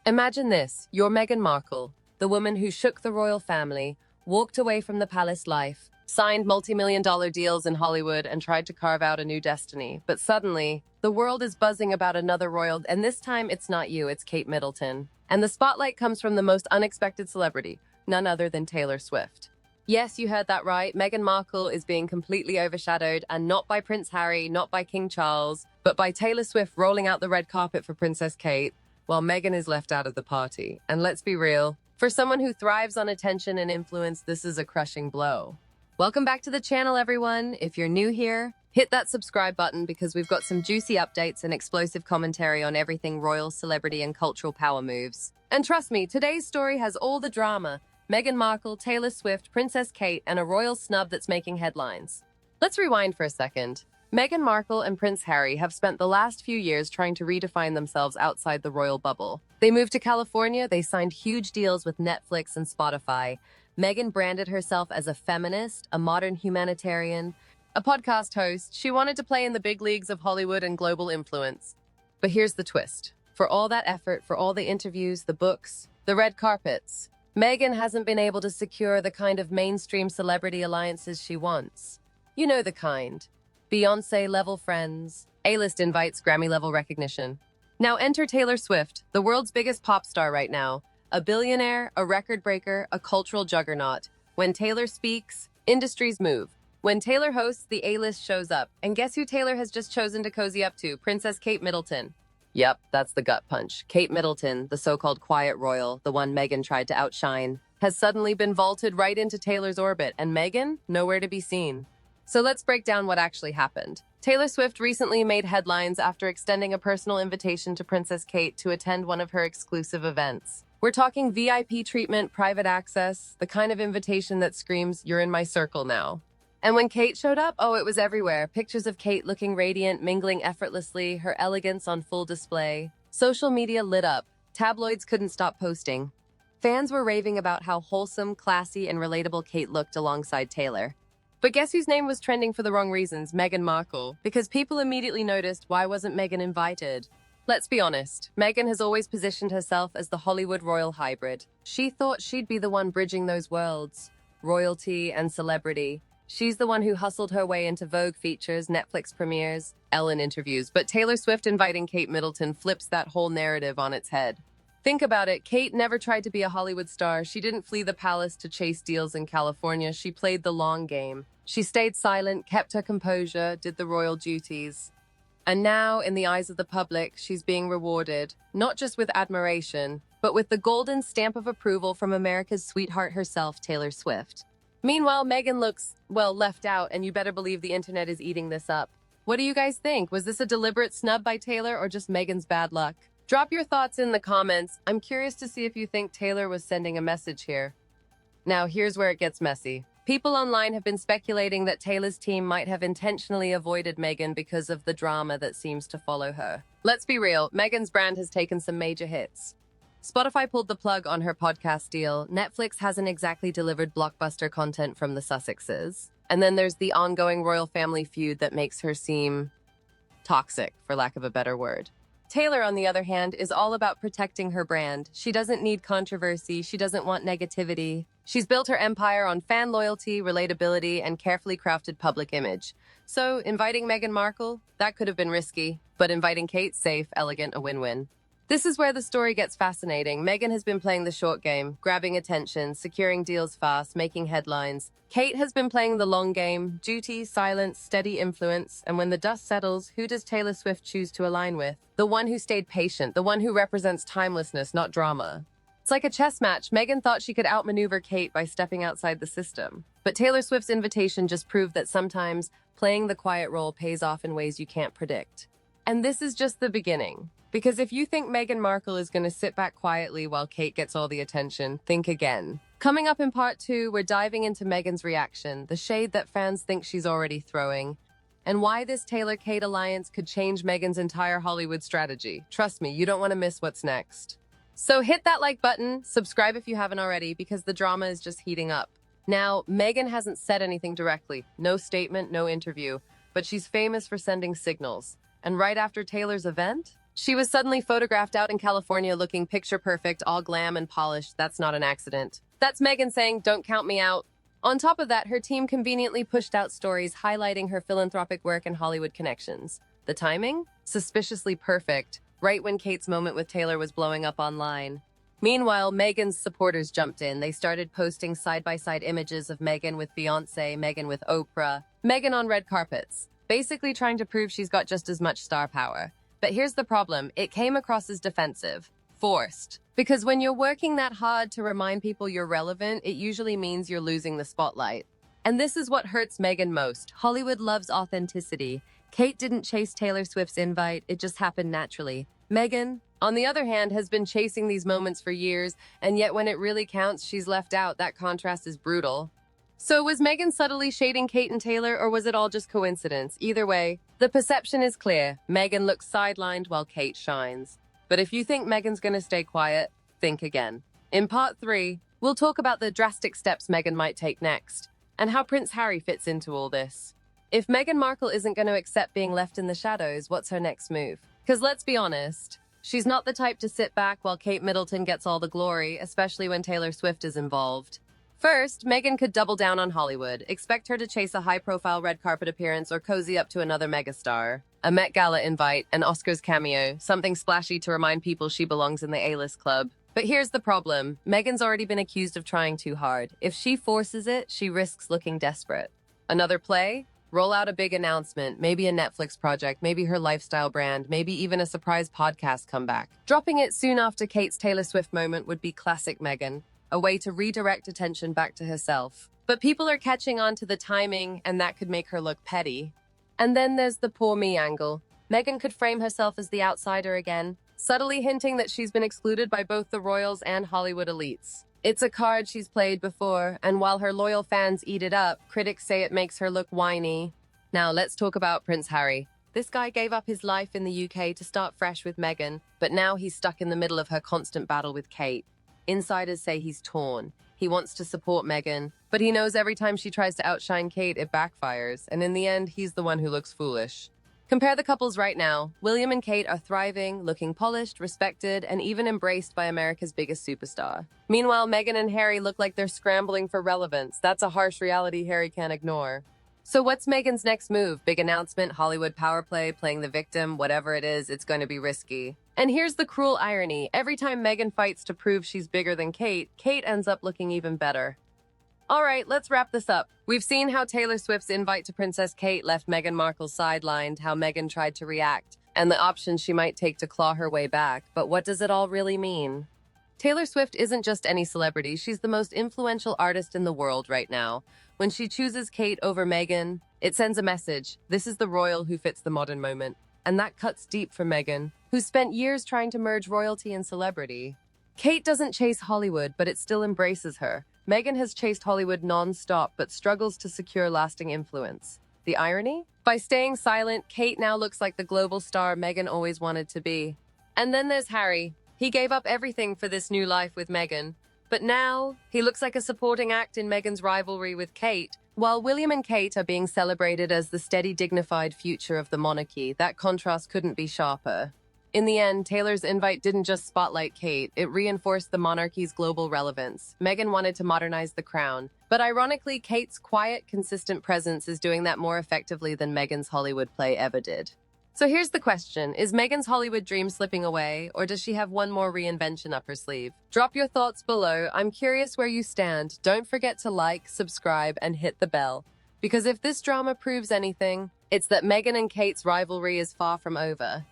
Imagine this, you're Meghan Markle, the woman who shook the royal family, walked away from the palace life, signed multi-million-dollar deals in Hollywood, and tried to carve out a new destiny. But suddenly, the world is buzzing about another royal, and this time it's not you, it's Kate Middleton. And the spotlight comes from the most unexpected celebrity, none other than Taylor Swift. Yes, you heard that right. Meghan Markle is being completely overshadowed, and not by Prince Harry, not by King Charles, but by Taylor Swift rolling out the red carpet for Princess Kate, while Meghan is left out of the party. And let's be real, for someone who thrives on attention and influence, this is a crushing blow. Welcome back to the channel, everyone. If you're new here, hit that subscribe button because we've got some juicy updates and explosive commentary on everything royal, celebrity, and cultural power moves. And trust me, today's story has all the drama. Meghan Markle, Taylor Swift, Princess Kate, and a royal snub that's making headlines. Let's rewind for a second. Meghan Markle and Prince Harry have spent the last few years trying to redefine themselves outside the royal bubble. They moved to California, they signed huge deals with Netflix and Spotify. Meghan branded herself as a feminist, a modern humanitarian, a podcast host. She wanted to play in the big leagues of Hollywood and global influence. But here's the twist. For all that effort, for all the interviews, the books, the red carpets, Meghan hasn't been able to secure the kind of mainstream celebrity alliances she wants. You know the kind. Beyoncé-level friends, A-list invites, Grammy-level recognition. Now enter Taylor Swift, the world's biggest pop star right now. A billionaire, a record breaker, a cultural juggernaut. When Taylor speaks, industries move. When Taylor hosts, the A-list shows up. And guess who Taylor has just chosen to cozy up to? Princess Kate Middleton. Yep, that's the gut punch. Kate Middleton, the so-called quiet royal, the one Meghan tried to outshine, has suddenly been vaulted right into Taylor's orbit, and Meghan, nowhere to be seen. So let's break down what actually happened. Taylor Swift recently made headlines after extending a personal invitation to Princess Kate to attend one of her exclusive events. We're talking VIP treatment, private access, the kind of invitation that screams, "You're in my circle now." And when Kate showed up, oh, it was everywhere. Pictures of Kate looking radiant, mingling effortlessly, her elegance on full display. Social media lit up. Tabloids couldn't stop posting. Fans were raving about how wholesome, classy, and relatable Kate looked alongside Taylor. But guess whose name was trending for the wrong reasons? Meghan Markle. Because people immediately noticed, why wasn't Meghan invited? Let's be honest, Meghan has always positioned herself as the Hollywood royal hybrid. She thought she'd be the one bridging those worlds, royalty and celebrity. She's the one who hustled her way into Vogue features, Netflix premieres, Ellen interviews. But Taylor Swift inviting Kate Middleton flips that whole narrative on its head. Think about it. Kate never tried to be a Hollywood star. She didn't flee the palace to chase deals in California. She played the long game. She stayed silent, kept her composure, did the royal duties. And now, in the eyes of the public, she's being rewarded, not just with admiration, but with the golden stamp of approval from America's sweetheart herself, Taylor Swift. Meanwhile, Meghan looks, well, left out, and you better believe the internet is eating this up. What do you guys think? Was this a deliberate snub by Taylor or just Meghan's bad luck? Drop your thoughts in the comments. I'm curious to see if you think Taylor was sending a message here. Now, here's where it gets messy. People online have been speculating that Taylor's team might have intentionally avoided Meghan because of the drama that seems to follow her. Let's be real, Meghan's brand has taken some major hits. Spotify pulled the plug on her podcast deal. Netflix hasn't exactly delivered blockbuster content from the Sussexes. And then there's the ongoing royal family feud that makes her seem toxic, for lack of a better word. Taylor, on the other hand, is all about protecting her brand. She doesn't need controversy. She doesn't want negativity. She's built her empire on fan loyalty, relatability, and carefully crafted public image. So inviting Meghan Markle, that could have been risky, but inviting Kate, safe, elegant, a win-win. This is where the story gets fascinating. Meghan has been playing the short game, grabbing attention, securing deals fast, making headlines. Kate has been playing the long game, duty, silence, steady influence. And when the dust settles, who does Taylor Swift choose to align with? The one who stayed patient, the one who represents timelessness, not drama. It's like a chess match. Meghan thought she could outmaneuver Kate by stepping outside the system. But Taylor Swift's invitation just proved that sometimes playing the quiet role pays off in ways you can't predict. And this is just the beginning. Because if you think Meghan Markle is going to sit back quietly while Kate gets all the attention, think again. Coming up in part 2, we're diving into Meghan's reaction, the shade that fans think she's already throwing, and why this Taylor-Kate alliance could change Meghan's entire Hollywood strategy. Trust me, you don't want to miss what's next. So hit that like button, subscribe if you haven't already, because the drama is just heating up. Now, Meghan hasn't said anything directly, no statement, no interview, but she's famous for sending signals. And right after Taylor's event, She was suddenly photographed out in California looking picture perfect, all glam and polished. That's not an accident. That's Meghan saying, "Don't count me out." On top of that, her team conveniently pushed out stories highlighting her philanthropic work and Hollywood connections. The timing? Suspiciously perfect, right when Kate's moment with Taylor was blowing up online. Meanwhile, Meghan's supporters jumped in. They started posting side-by-side images of Meghan with Beyoncé, Meghan with Oprah, Meghan on red carpets, basically trying to prove she's got just as much star power. But here's the problem. It came across as defensive, forced. Because when you're working that hard to remind people you're relevant, it usually means you're losing the spotlight. And this is what hurts Meghan most. Hollywood loves authenticity. Kate didn't chase Taylor Swift's invite, it just happened naturally. Meghan, on the other hand, has been chasing these moments for years, and yet when it really counts, she's left out. That contrast is brutal. So was Meghan subtly shading Kate and Taylor, or was it all just coincidence? Either way, the perception is clear. Meghan looks sidelined while Kate shines. But if you think Meghan's gonna stay quiet, think again. In part 3, we'll talk about the drastic steps Meghan might take next, and how Prince Harry fits into all this. If Meghan Markle isn't going to accept being left in the shadows, what's her next move? Because let's be honest, she's not the type to sit back while Kate Middleton gets all the glory, especially when Taylor Swift is involved. First, Meghan could double down on Hollywood. Expect her to chase a high-profile red carpet appearance or cozy up to another megastar. A Met Gala invite, an Oscars cameo, something splashy to remind people she belongs in the A-list club. But here's the problem. Meghan's already been accused of trying too hard. If she forces it, she risks looking desperate. Another play? Roll out a big announcement, maybe a Netflix project, maybe her lifestyle brand, maybe even a surprise podcast comeback. Dropping it soon after Kate's Taylor Swift moment would be classic Meghan, a way to redirect attention back to herself. But people are catching on to the timing, and that could make her look petty. And then there's the poor me angle. Meghan could frame herself as the outsider again, subtly hinting that she's been excluded by both the royals and Hollywood elites. It's a card she's played before, and while her loyal fans eat it up, critics say it makes her look whiny. Now let's talk about Prince Harry. This guy gave up his life in the UK to start fresh with Meghan, but now he's stuck in the middle of her constant battle with Kate. Insiders say he's torn. He wants to support Meghan, but he knows every time she tries to outshine Kate, it backfires, and in the end, he's the one who looks foolish. Compare the couples right now. William and Kate are thriving, looking polished, respected, and even embraced by America's biggest superstar. Meanwhile, Meghan and Harry look like they're scrambling for relevance. That's a harsh reality Harry can't ignore. So what's Meghan's next move? Big announcement, Hollywood power play, playing the victim, whatever it is, it's going to be risky. And here's the cruel irony. Every time Meghan fights to prove she's bigger than Kate, Kate ends up looking even better. All right, let's wrap this up. We've seen how Taylor Swift's invite to Princess Kate left Meghan Markle sidelined, how Meghan tried to react, and the options she might take to claw her way back. But what does it all really mean? Taylor Swift isn't just any celebrity. She's the most influential artist in the world right now. When she chooses Kate over Meghan, it sends a message. This is the royal who fits the modern moment. And that cuts deep for Meghan, who spent years trying to merge royalty and celebrity. Kate doesn't chase Hollywood, but it still embraces her. Meghan has chased Hollywood non-stop, but struggles to secure lasting influence. The irony? By staying silent, Kate now looks like the global star Meghan always wanted to be. And then there's Harry. He gave up everything for this new life with Meghan. But now, he looks like a supporting act in Meghan's rivalry with Kate. While William and Kate are being celebrated as the steady, dignified future of the monarchy, that contrast couldn't be sharper. In the end, Taylor's invite didn't just spotlight Kate, it reinforced the monarchy's global relevance. Meghan wanted to modernize the crown, but ironically, Kate's quiet, consistent presence is doing that more effectively than Meghan's Hollywood play ever did. So here's the question, is Meghan's Hollywood dream slipping away, or does she have one more reinvention up her sleeve? Drop your thoughts below, I'm curious where you stand. Don't forget to like, subscribe, and hit the bell. Because if this drama proves anything, it's that Meghan and Kate's rivalry is far from over.